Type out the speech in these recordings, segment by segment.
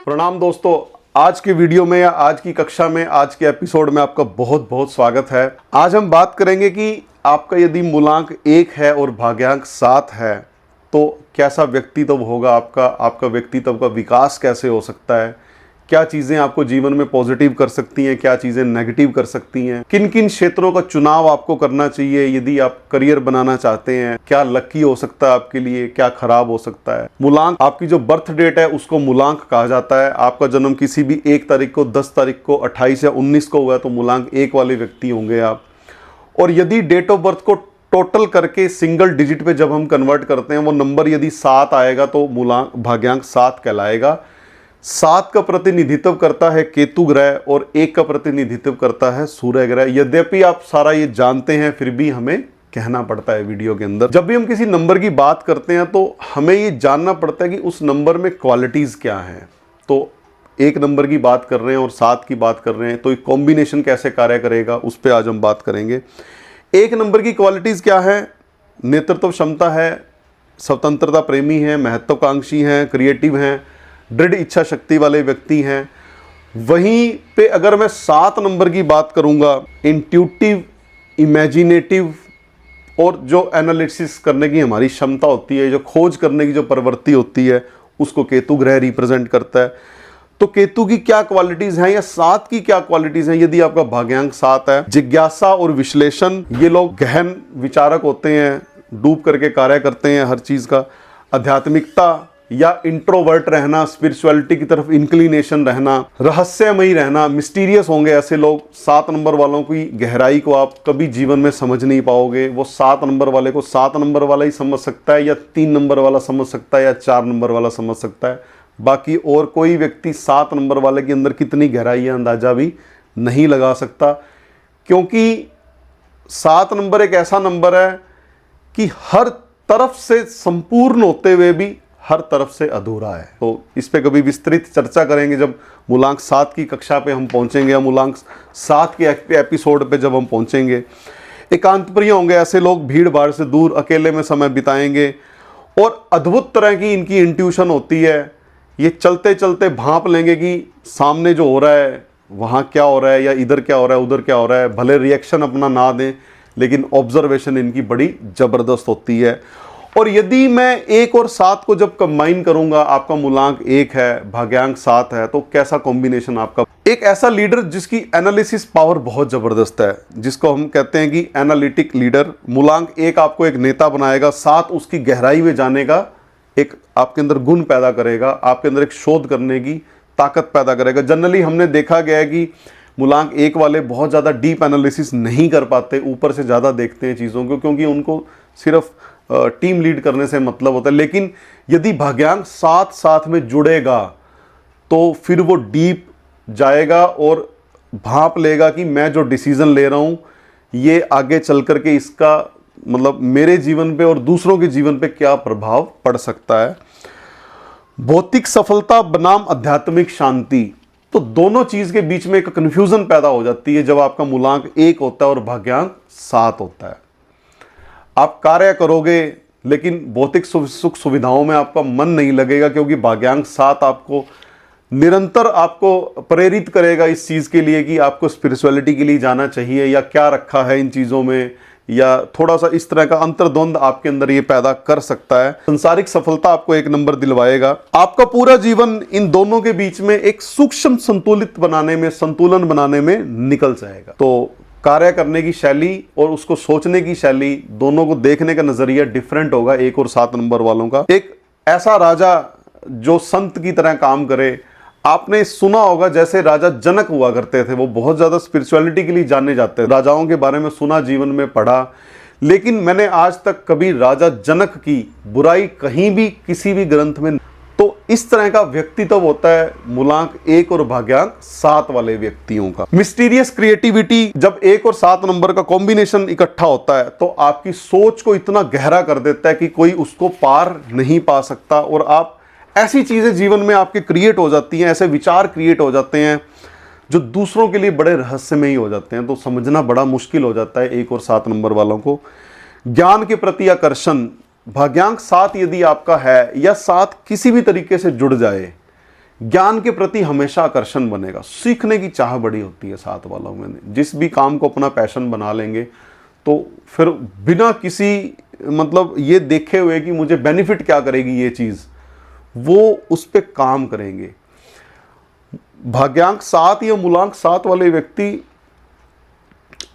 प्रणाम दोस्तों, आज की वीडियो में या आज की कक्षा में, आज के एपिसोड में आपका बहुत बहुत स्वागत है। आज हम बात करेंगे कि आपका यदि मूलांक 1 है और भाग्यांक 7 है तो कैसा व्यक्तित्व होगा आपका व्यक्तित्व का विकास कैसे हो सकता है, क्या चीज़ें आपको जीवन में पॉजिटिव कर सकती हैं, क्या चीज़ें नेगेटिव कर सकती हैं, किन किन क्षेत्रों का चुनाव आपको करना चाहिए यदि आप करियर बनाना चाहते हैं, क्या लकी हो सकता है आपके लिए, क्या खराब हो सकता है। मूलांक, आपकी जो बर्थ डेट है उसको मूलांक कहा जाता है। आपका जन्म किसी भी 1 तारीख को, 10 तारीख को, 28 या 19 को हुआ है तो मूलांक 1 वाले व्यक्ति होंगे आप। और यदि डेट ऑफ बर्थ को टोटल करके सिंगल डिजिट पे जब हम कन्वर्ट करते हैं, वो नंबर यदि 7 आएगा तो मूलांक भाग्यांक 7 कहलाएगा। 7 का प्रतिनिधित्व करता है केतु ग्रह और 1 का प्रतिनिधित्व करता है सूर्य ग्रह। यद्यपि आप सारा ये जानते हैं फिर भी हमें कहना पड़ता है वीडियो के अंदर। जब भी हम किसी नंबर की बात करते हैं तो हमें ये जानना पड़ता है कि उस नंबर में क्वालिटीज क्या हैं। तो 1 नंबर की बात कर रहे हैं और 7 की बात कर रहे हैं तो एक कॉम्बिनेशन कैसे कार्य करेगा उस पर आज हम बात करेंगे। 1 नंबर की क्वालिटीज क्या है? नेतृत्व क्षमता है, स्वतंत्रता प्रेमी है, महत्वाकांक्षी हैं, क्रिएटिव हैं, दृढ़ इच्छा शक्ति वाले व्यक्ति हैं। वहीं पे अगर मैं 7 नंबर की बात करूंगा, इंट्यूटिव, इमेजिनेटिव और जो एनालिसिस करने की हमारी क्षमता होती है, जो खोज करने की जो प्रवृत्ति होती है, उसको केतु ग्रह रिप्रेजेंट करता है। तो केतु की क्या क्वालिटीज हैं या 7 की क्या क्वालिटीज हैं यदि आपका भाग्यांक 7 है? जिज्ञासा और विश्लेषण, ये लोग गहन विचारक होते हैं, डूब करके कार्य करते हैं हर चीज का। आध्यात्मिकता या इंट्रोवर्ट रहना, स्पिरिचुअलिटी की तरफ इंक्लिनेशन रहना, रहस्यमयी रहना, मिस्टीरियस होंगे ऐसे लोग। 7 नंबर वालों की गहराई को आप कभी जीवन में समझ नहीं पाओगे। वो 7 नंबर वाले को 7 नंबर वाला ही समझ सकता है, या 3 नंबर वाला समझ सकता है, या 4 नंबर वाला समझ सकता है। बाकी और कोई व्यक्ति 7 नंबर वाले के अंदर कितनी गहराई है अंदाजा भी नहीं लगा सकता, क्योंकि 7 नंबर एक ऐसा नंबर है कि हर तरफ से संपूर्ण होते हुए भी हर तरफ से अधूरा है। तो इस पे कभी विस्तृत चर्चा करेंगे जब मूलांक 7 की कक्षा पे हम पहुंचेंगे, या मूलांक 7 के एपिसोड पे जब हम पहुंचेंगे। एकांत प्रिय होंगे ऐसे लोग, भीड़ भाड़ से दूर अकेले में समय बिताएंगे और अद्भुत तरह की इनकी इंट्यूशन होती है। ये चलते चलते भांप लेंगे कि सामने जो हो रहा है वहाँ क्या हो रहा है, या इधर क्या हो रहा है, उधर क्या हो रहा है। भले रिएक्शन अपना ना दें लेकिन ऑब्जर्वेशन इनकी बड़ी जबरदस्त होती है। और यदि मैं 1 और 7 को जब कंबाइन करूंगा, आपका मूलांक 1 है, भाग्यांक 7 है, तो कैसा कॉम्बिनेशन आपका? एक ऐसा लीडर जिसकी एनालिसिस पावर बहुत जबरदस्त है, जिसको हम कहते हैं कि एनालिटिक लीडर। मूलांक 1 आपको एक नेता बनाएगा, 7 उसकी गहराई में जाने का एक आपके अंदर गुण पैदा करेगा, आपके अंदर एक शोध करने की ताकत पैदा करेगा। जनरली हमने देखा गया है कि मूलांक 1 वाले बहुत ज़्यादा डीप एनालिसिस नहीं कर पाते, ऊपर से ज़्यादा देखते हैं चीज़ों को, क्योंकि उनको सिर्फ टीम लीड करने से मतलब होता है। लेकिन यदि भाग्यांक 7 साथ में जुड़ेगा तो फिर वो डीप जाएगा और भांप लेगा कि मैं जो डिसीजन ले रहा हूं ये आगे चल करके इसका मतलब मेरे जीवन पे और दूसरों के जीवन पे क्या प्रभाव पड़ सकता है। भौतिक सफलता बनाम आध्यात्मिक शांति, तो दोनों चीज के बीच में एक कंफ्यूजन पैदा हो जाती है जब आपका मूलांक 1 होता है और भाग्यांक 7 होता है। आप कार्य करोगे लेकिन भौतिक सुख सुविधाओं में आपका मन नहीं लगेगा, क्योंकि भाग्यांक 7 आपको निरंतर आपको प्रेरित करेगा इस चीज़ के लिए कि आपको स्पिरिचुअलिटी के लिए जाना चाहिए, या क्या रखा है इन चीज़ों में, या थोड़ा सा इस तरह का अंतर्द्वंद आपके अंदर ये पैदा कर सकता है। संसारिक सफलता आपको 1 नंबर दिलवाएगा। आपका पूरा जीवन इन दोनों के बीच में एक सूक्ष्म संतुलन बनाने में निकल जाएगा। तो कार्य करने की शैली और उसको सोचने की शैली, दोनों को देखने का नजरिया डिफरेंट होगा 1 और 7 नंबर वालों का। एक ऐसा राजा जो संत की तरह काम करे, आपने सुना होगा जैसे राजा जनक हुआ करते थे, वो बहुत ज्यादा स्पिरिचुअलिटी के लिए जाने जाते हैं। राजाओं के बारे में सुना, जीवन में पढ़ा, लेकिन मैंने आज तक कभी राजा जनक की बुराई कहीं भी किसी भी ग्रंथ में। तो इस तरह का व्यक्तित्व होता है मूलांक 1 और भाग्यांक 7 वाले व्यक्तियों का। मिस्टीरियस क्रिएटिविटी, जब 1 और 7 नंबर का कॉम्बिनेशन इकट्ठा होता है तो आपकी सोच को इतना गहरा कर देता है कि कोई उसको पार नहीं पा सकता, और आप ऐसी चीजें जीवन में आपके क्रिएट हो जाती हैं, ऐसे विचार क्रिएट हो जाते हैं जो दूसरों के लिए बड़े रहस्यमयी हो जाते हैं। तो समझना बड़ा मुश्किल हो जाता है 1 और 7 नंबर वालों को। ज्ञान के प्रति आकर्षण, भाग्यांक 7 यदि आपका है या 7 किसी भी तरीके से जुड़ जाए, ज्ञान के प्रति हमेशा आकर्षण बनेगा, सीखने की चाह बड़ी होती है 7 वालों में। जिस भी काम को अपना पैशन बना लेंगे तो फिर बिना किसी मतलब ये देखे हुए कि मुझे बेनिफिट क्या करेगी ये चीज, वो उस पर काम करेंगे। भाग्यांक 7 या मूलांक 7 वाले व्यक्ति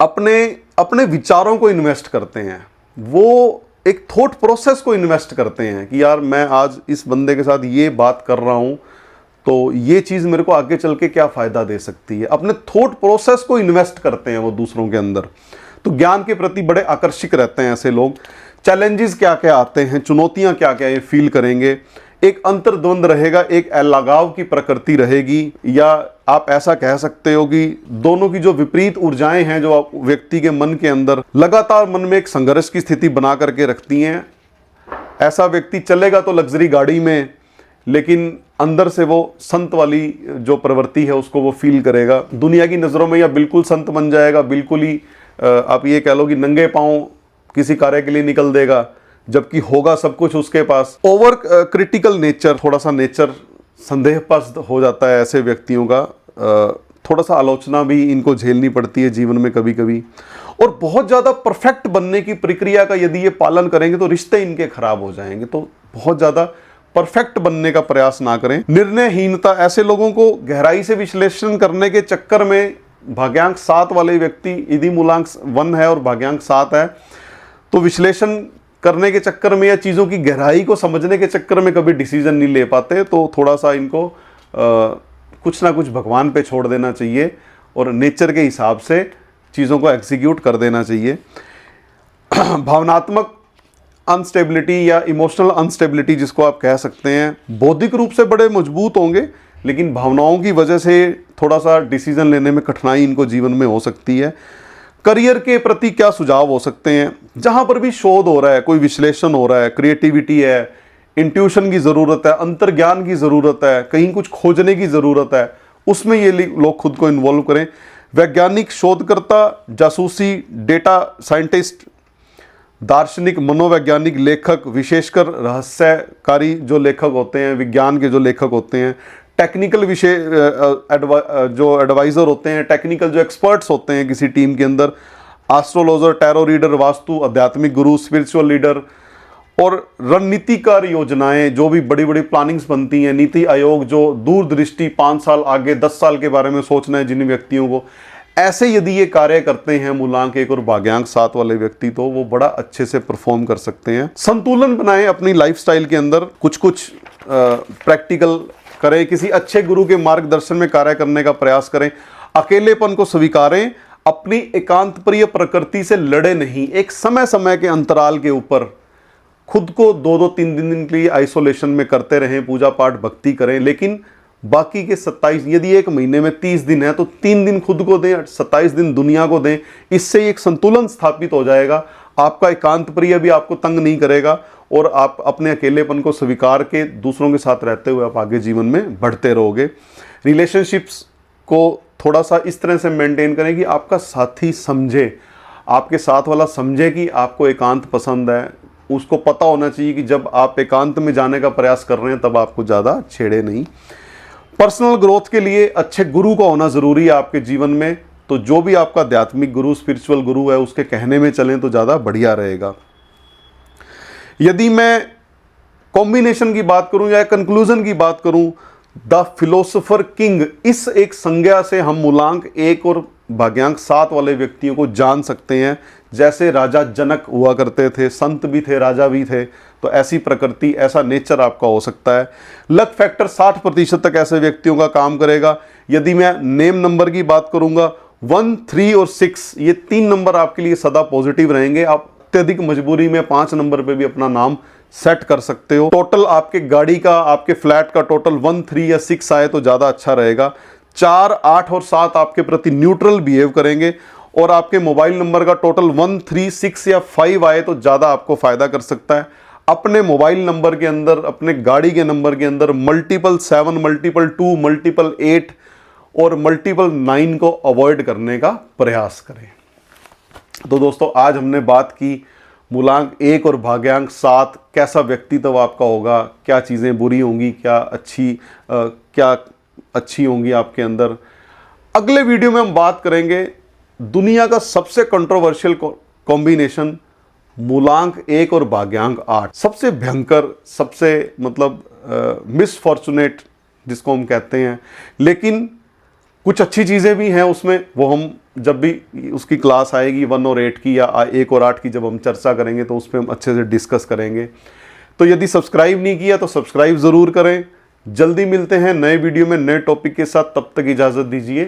अपने अपने विचारों को इन्वेस्ट करते हैं, वो एक थॉट प्रोसेस को इन्वेस्ट करते हैं कि यार मैं आज इस बंदे के साथ ये बात कर रहा हूं तो ये चीज मेरे को आगे चल के क्या फायदा दे सकती है। अपने थॉट प्रोसेस को इन्वेस्ट करते हैं वो दूसरों के अंदर। तो ज्ञान के प्रति बड़े आकर्षित रहते हैं ऐसे लोग। चैलेंजेस क्या क्या आते हैं, चुनौतियां क्या क्या, ये फील करेंगे। एक अंतर्द्वंद रहेगा, एक अलगाव की प्रकृति रहेगी, या आप ऐसा कह सकते हो कि दोनों की जो विपरीत ऊर्जाएं हैं जो व्यक्ति के मन के अंदर लगातार मन में एक संघर्ष की स्थिति बना करके रखती हैं। ऐसा व्यक्ति चलेगा तो लग्जरी गाड़ी में, लेकिन अंदर से वो संत वाली जो प्रवृत्ति है उसको वो फील करेगा। दुनिया की नज़रों में या बिल्कुल संत बन जाएगा, बिल्कुल ही आप ये कह लो कि नंगे पांव किसी कार्य के लिए निकल देगा, जबकि होगा सब कुछ उसके पास। ओवर क्रिटिकल नेचर, थोड़ा सा नेचर संदेहपस्त हो जाता है ऐसे व्यक्तियों का। थोड़ा सा आलोचना भी इनको झेलनी पड़ती है जीवन में कभी कभी। और बहुत ज़्यादा परफेक्ट बनने की प्रक्रिया का यदि ये पालन करेंगे तो रिश्ते इनके खराब हो जाएंगे। तो बहुत ज़्यादा परफेक्ट बनने का प्रयास ना करें। निर्णयहीनता, ऐसे लोगों को गहराई से विश्लेषण करने के चक्कर में भाग्यांक 7 वाले व्यक्ति, यदि मूलांक 1 है और भाग्यांक 7 है, तो विश्लेषण करने के चक्कर में या चीज़ों की गहराई को समझने के चक्कर में कभी डिसीजन नहीं ले पाते। तो थोड़ा सा इनको कुछ ना कुछ भगवान पे छोड़ देना चाहिए और नेचर के हिसाब से चीज़ों को एग्जीक्यूट कर देना चाहिए। भावनात्मक अनस्टेबिलिटी या इमोशनल अनस्टेबिलिटी जिसको आप कह सकते हैं, बौद्धिक रूप से बड़े मजबूत होंगे लेकिन भावनाओं की वजह से थोड़ा सा डिसीजन लेने में कठिनाई इनको जीवन में हो सकती है। करियर के प्रति क्या सुझाव हो सकते हैं? जहां पर भी शोध हो रहा है, कोई विश्लेषण हो रहा है, क्रिएटिविटी है, इंट्यूशन की ज़रूरत है, अंतर्ज्ञान की ज़रूरत है, कहीं कुछ खोजने की ज़रूरत है, उसमें ये लोग खुद को इन्वॉल्व करें। वैज्ञानिक, शोधकर्ता, जासूसी, डेटा साइंटिस्ट, दार्शनिक, मनोवैज्ञानिक, लेखक, विशेषकर रहस्यकारी जो लेखक होते हैं, विज्ञान के जो लेखक होते हैं, टेक्निकल विषय जो एडवाइज़र होते हैं, टेक्निकल जो एक्सपर्ट्स होते हैं किसी टीम के अंदर, एस्ट्रोलॉजर, टैरो रीडर, वास्तु, आध्यात्मिक गुरु, स्पिरिचुअल लीडर, और रणनीतिकार योजनाएं, जो भी बड़ी बड़ी प्लानिंग्स बनती हैं, नीति आयोग जो दूरदृष्टि 5 साल आगे 10 साल के बारे में सोचना है जिन व्यक्तियों को, ऐसे यदि ये कार्य करते हैं मूलांक 1 और भाग्यांक 7 वाले व्यक्ति, तो वो बड़ा अच्छे से परफॉर्म कर सकते हैं। संतुलन बनाएं अपनी लाइफस्टाइल के अंदर, कुछ कुछ प्रैक्टिकल करें, किसी अच्छे गुरु के मार्गदर्शन में कार्य करने का प्रयास करें, अकेलेपन को स्वीकारें, अपनी एकांत प्रिय प्रकृति से लड़े नहीं। एक समय समय के अंतराल के ऊपर खुद को 2-2, 3 दिन के लिए आइसोलेशन में करते रहें, पूजा पाठ भक्ति करें, लेकिन बाकी के 27, यदि एक महीने में 30 दिन है तो 3 दिन खुद को दें, 27 दिन दुनिया को दें। इससे एक संतुलन स्थापित हो जाएगा। आपका एकांत प्रिय भी आपको तंग नहीं करेगा और आप अपने अकेलेपन को स्वीकार के दूसरों के साथ रहते हुए आप आगे जीवन में बढ़ते रहोगे। रिलेशनशिप्स को थोड़ा सा इस तरह से मेंटेन करें कि आपका साथी समझे, आपके साथ वाला समझे कि आपको एकांत पसंद है। उसको पता होना चाहिए कि जब आप एकांत में जाने का प्रयास कर रहे हैं तब आपको ज़्यादा छेड़े नहीं। पर्सनल ग्रोथ के लिए अच्छे गुरु का होना ज़रूरी है आपके जीवन में। तो जो भी आपका आध्यात्मिक गुरु, स्पिरिचुअल गुरु है, उसके कहने में चलें तो ज़्यादा बढ़िया रहेगा। यदि मैं कॉम्बिनेशन की बात करूं या कंक्लूजन की बात करूं, द फिलोसोफर किंग, इस एक संज्ञा से हम मूलांक 1 और भाग्यांक 7 वाले व्यक्तियों को जान सकते हैं। जैसे राजा जनक हुआ करते थे, संत भी थे, राजा भी थे, तो ऐसी प्रकृति, ऐसा नेचर आपका हो सकता है। लक फैक्टर 60% तक ऐसे व्यक्तियों का काम करेगा। यदि मैं नेम नंबर की बात करूंगा, 1, 3 और 6, ये 3 नंबर आपके लिए सदा पॉजिटिव रहेंगे। आप अत्यधिक मजबूरी में 5 नंबर पे भी अपना नाम सेट कर सकते हो। टोटल आपके गाड़ी का, आपके फ्लैट का टोटल 1, 3 या 6 आए तो ज़्यादा अच्छा रहेगा। 4, 8 और 7 आपके प्रति न्यूट्रल बिहेव करेंगे और आपके मोबाइल नंबर का टोटल 1, 3, 6 या 5 आए तो ज़्यादा आपको फ़ायदा कर सकता है। अपने मोबाइल नंबर के अंदर, अपने गाड़ी के नंबर के अंदर मल्टीपल 7, मल्टीपल 2, मल्टीपल 8 और मल्टीपल 9 को अवॉइड करने का प्रयास करें। तो दोस्तों, आज हमने बात की मूलांक 1 और भाग्यांक 7 कैसा व्यक्तित्व आपका होगा, क्या चीज़ें बुरी होंगी, क्या अच्छी होंगी आपके अंदर। अगले वीडियो में हम बात करेंगे दुनिया का सबसे कंट्रोवर्शियल कॉम्बिनेशन मूलांक 1 और भाग्यांक 8, सबसे भयंकर, सबसे मतलब मिसफॉर्चुनेट जिसको हम कहते हैं। लेकिन कुछ अच्छी चीज़ें भी हैं उसमें, वो हम जब भी उसकी क्लास आएगी 1 और 8 की या 1 और 8 की जब हम चर्चा करेंगे तो उस पर हम अच्छे से डिस्कस करेंगे। तो यदि सब्सक्राइब नहीं किया तो सब्सक्राइब ज़रूर करें। जल्दी मिलते हैं नए वीडियो में नए टॉपिक के साथ, तब तक इजाज़त दीजिए।